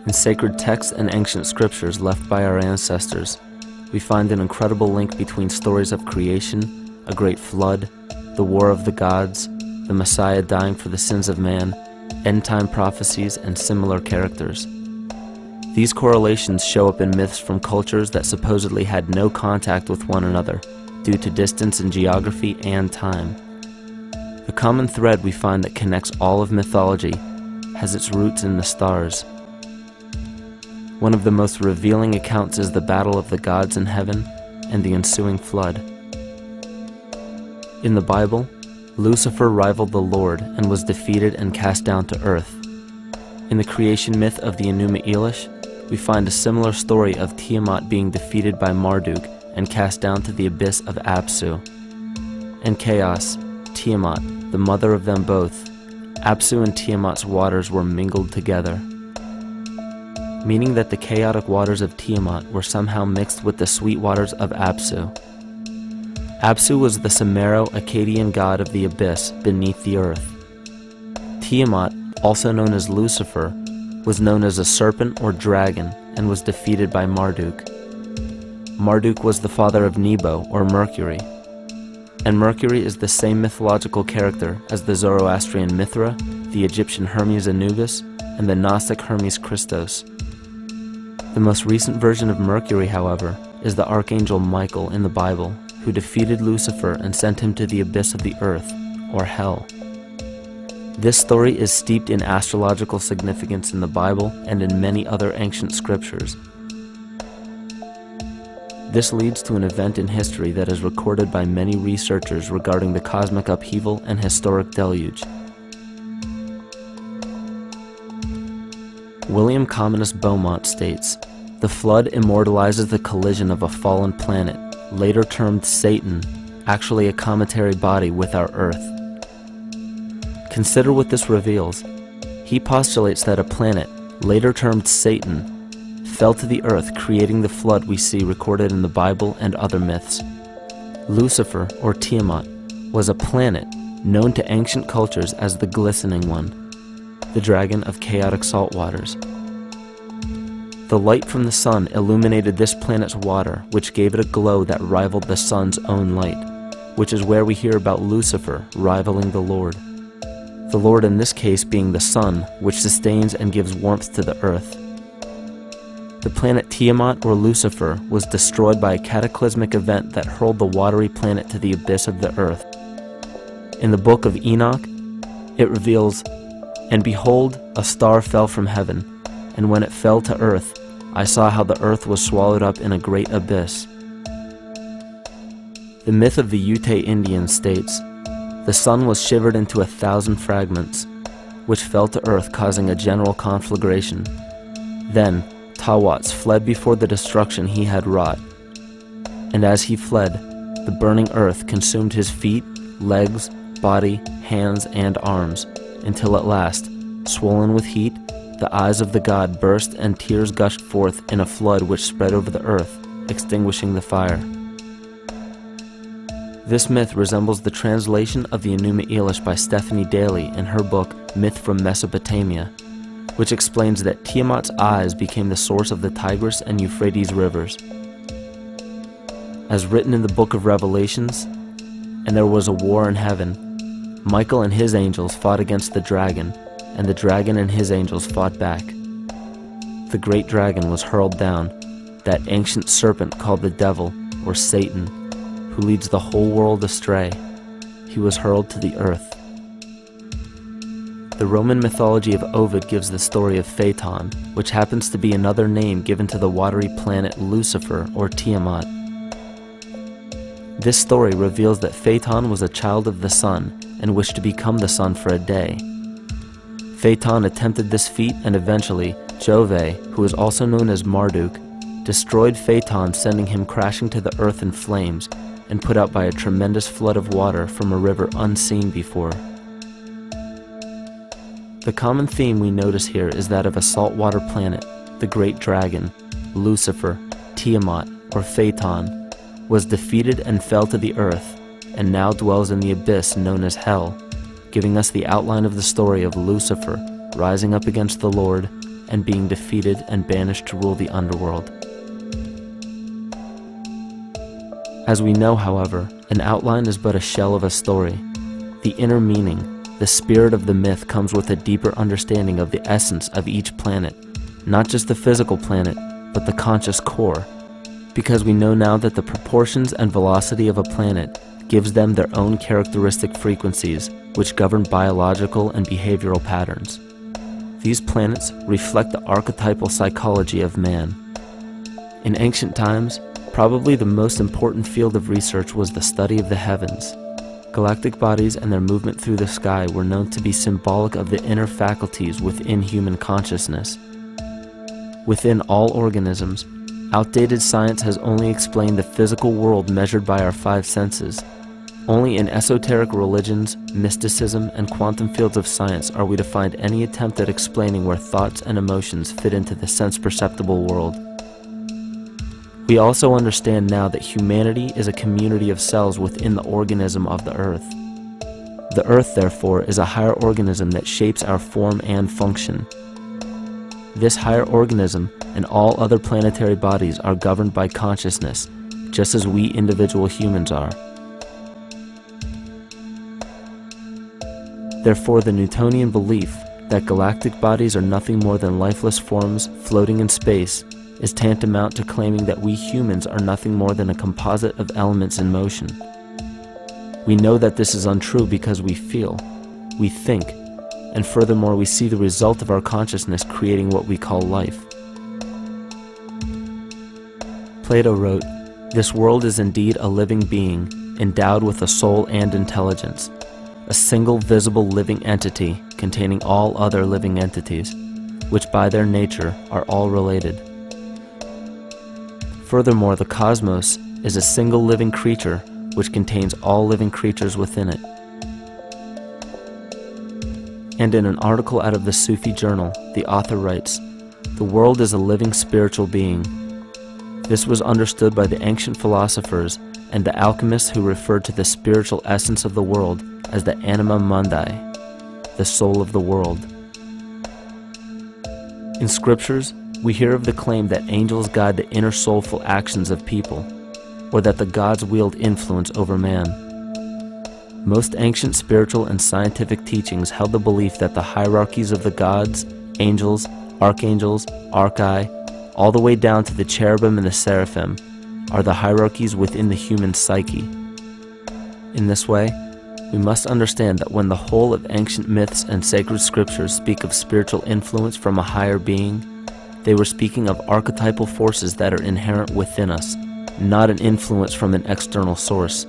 In sacred texts and ancient scriptures left by our ancestors, we find an incredible link between stories of creation, a great flood, the war of the gods, the Messiah dying for the sins of man, end-time prophecies, and similar characters. These correlations show up in myths from cultures that supposedly had no contact with one another due to distance in geography and time. The common thread we find that connects all of mythology has its roots in the stars. One of the most revealing accounts is the battle of the gods in heaven and the ensuing flood. In the Bible, Lucifer rivaled the Lord and was defeated and cast down to earth. In the creation myth of the Enuma Elish, we find a similar story of Tiamat being defeated by Marduk and cast down to the abyss of Apsu. In chaos, Tiamat, the mother of them both, Apsu and Tiamat's waters were mingled together, meaning that the chaotic waters of Tiamat were somehow mixed with the sweet waters of Apsu. Apsu was the Sumero-Akkadian god of the abyss beneath the earth. Tiamat, also known as Lucifer, was known as a serpent or dragon and was defeated by Marduk. Marduk was the father of Nebo, or Mercury, and Mercury is the same mythological character as the Zoroastrian Mithra, the Egyptian Hermes Anubis, and the Gnostic Hermes Christos. The most recent version of Mercury, however, is the archangel Michael in the Bible, who defeated Lucifer and sent him to the abyss of the earth, or hell. This story is steeped in astrological significance in the Bible and in many other ancient scriptures. This leads to an event in history that is recorded by many researchers regarding the cosmic upheaval and historic deluge. William Commonus Beaumont states, "The flood immortalizes the collision of a fallen planet, later termed Satan, actually a cometary body with our Earth." Consider what this reveals. He postulates that a planet, later termed Satan, fell to the earth, creating the flood we see recorded in the Bible and other myths. Lucifer, or Tiamat, was a planet known to ancient cultures as the Glistening One, the dragon of chaotic salt waters. The light from the sun illuminated this planet's water, which gave it a glow that rivaled the sun's own light, which is where we hear about Lucifer rivaling the Lord. The Lord in this case being the sun, which sustains and gives warmth to the earth. The planet Tiamat, or Lucifer, was destroyed by a cataclysmic event that hurled the watery planet to the abyss of the earth. In the book of Enoch, it reveals, "And behold, a star fell from heaven, and when it fell to earth, I saw how the earth was swallowed up in a great abyss." The myth of the Ute Indians states, "The sun was shivered into 1,000 fragments, which fell to earth, causing a general conflagration. Then Tawats fled before the destruction he had wrought. And as he fled, the burning earth consumed his feet, legs, body, hands, and arms, until at last, swollen with heat, the eyes of the god burst and tears gushed forth in a flood which spread over the earth, extinguishing the fire." This myth resembles the translation of the Enuma Elish by Stephanie Daly in her book Myth from Mesopotamia, which explains that Tiamat's eyes became the source of the Tigris and Euphrates rivers. As written in the book of Revelations, "And there was a war in heaven. Michael and his angels fought against the dragon, and the dragon and his angels fought back. The great dragon was hurled down, that ancient serpent called the devil, or Satan, who leads the whole world astray. He was hurled to the earth." The Roman mythology of Ovid gives the story of Phaeton, which happens to be another name given to the watery planet Lucifer, or Tiamat. This story reveals that Phaeton was a child of the sun and wished to become the sun for a day. Phaeton attempted this feat, and eventually Jove, who is also known as Marduk, destroyed Phaeton, sending him crashing to the earth in flames and put out by a tremendous flood of water from a river unseen before. The common theme we notice here is that of a saltwater planet, the great dragon, Lucifer, Tiamat, or Phaeton, was defeated and fell to the earth, and now dwells in the abyss known as hell, giving us the outline of the story of Lucifer rising up against the Lord, and being defeated and banished to rule the underworld. As we know, however, an outline is but a shell of a story. The inner meaning, the spirit of the myth, comes with a deeper understanding of the essence of each planet, not just the physical planet, but the conscious core, because we know now that the proportions and velocity of a planet gives them their own characteristic frequencies, which govern biological and behavioral patterns. These planets reflect the archetypal psychology of man. In ancient times, probably the most important field of research was the study of the heavens. Galactic bodies and their movement through the sky were known to be symbolic of the inner faculties within human consciousness. Within all organisms, outdated science has only explained the physical world measured by our five senses. Only in esoteric religions, mysticism, and quantum fields of science are we to find any attempt at explaining where thoughts and emotions fit into the sense-perceptible world. We also understand now that humanity is a community of cells within the organism of the Earth. The Earth, therefore, is a higher organism that shapes our form and function. This higher organism and all other planetary bodies are governed by consciousness, just as we individual humans are. Therefore, the Newtonian belief that galactic bodies are nothing more than lifeless forms floating in space is tantamount to claiming that we humans are nothing more than a composite of elements in motion. We know that this is untrue because we feel, we think, and furthermore we see the result of our consciousness creating what we call life. Plato wrote, "This world is indeed a living being, endowed with a soul and intelligence, a single visible living entity containing all other living entities, which by their nature are all related. Furthermore, the cosmos is a single living creature which contains all living creatures within it." And in an article out of the Sufi journal, the author writes, "The world is a living spiritual being." This was understood by the ancient philosophers and the alchemists who referred to the spiritual essence of the world as the anima mundi, the soul of the world. In scriptures, we hear of the claim that angels guide the inner soulful actions of people, or that the gods wield influence over man. Most ancient spiritual and scientific teachings held the belief that the hierarchies of the gods, angels, archangels, archai, all the way down to the cherubim and the seraphim, are the hierarchies within the human psyche. In this way, we must understand that when the whole of ancient myths and sacred scriptures speak of spiritual influence from a higher being, they were speaking of archetypal forces that are inherent within us, not an influence from an external source.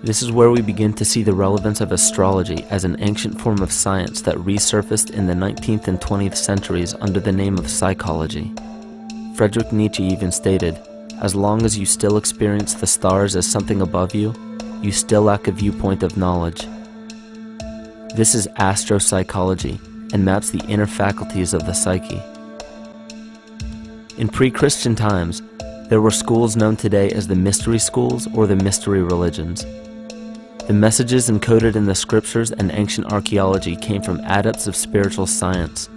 This is where we begin to see the relevance of astrology as an ancient form of science that resurfaced in the 19th and 20th centuries under the name of psychology. Friedrich Nietzsche even stated, "As long as you still experience the stars as something above you, you still lack a viewpoint of knowledge." This is astropsychology and maps the inner faculties of the psyche. In pre-Christian times, there were schools known today as the mystery schools or the mystery religions. The messages encoded in the scriptures and ancient archaeology came from adepts of spiritual science.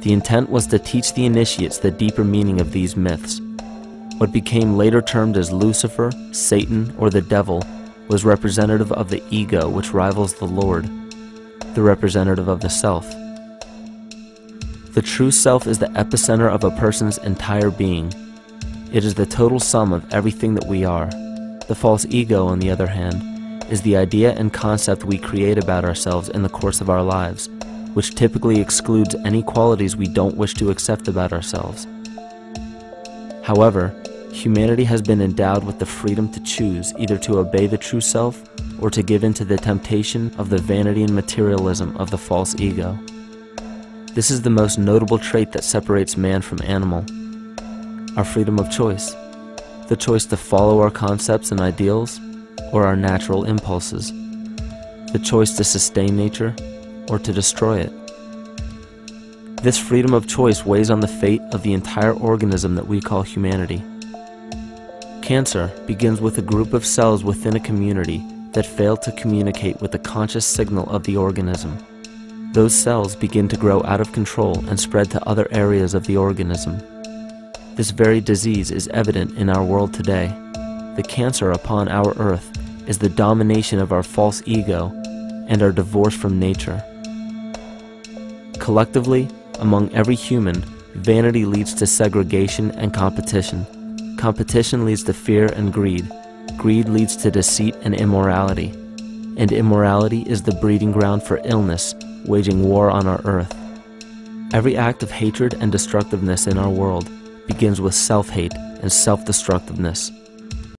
The intent was to teach the initiates the deeper meaning of these myths. What became later termed as Lucifer, Satan, or the devil was representative of the ego, which rivals the Lord, the representative of the self. The true self is the epicenter of a person's entire being. It is the total sum of everything that we are. The false ego, on the other hand, is the idea and concept we create about ourselves in the course of our lives, which typically excludes any qualities we don't wish to accept about ourselves. However, humanity has been endowed with the freedom to choose either to obey the true self or to give in to the temptation of the vanity and materialism of the false ego. This is the most notable trait that separates man from animal: our freedom of choice, the choice to follow our concepts and ideals or our natural impulses, the choice to sustain nature or to destroy it. This freedom of choice weighs on the fate of the entire organism that we call humanity. Cancer begins with a group of cells within a community that fail to communicate with the conscious signal of the organism. those cells begin to grow out of control and spread to other areas of the organism. This very disease is evident in our world today. The cancer upon our earth is the domination of our false ego and our divorce from nature. Collectively, among every human, vanity leads to segregation and competition. Competition leads to fear and greed. Greed leads to deceit and immorality. And immorality is the breeding ground for illness, waging war on our earth. Every act of hatred and destructiveness in our world begins with self-hate and self-destructiveness.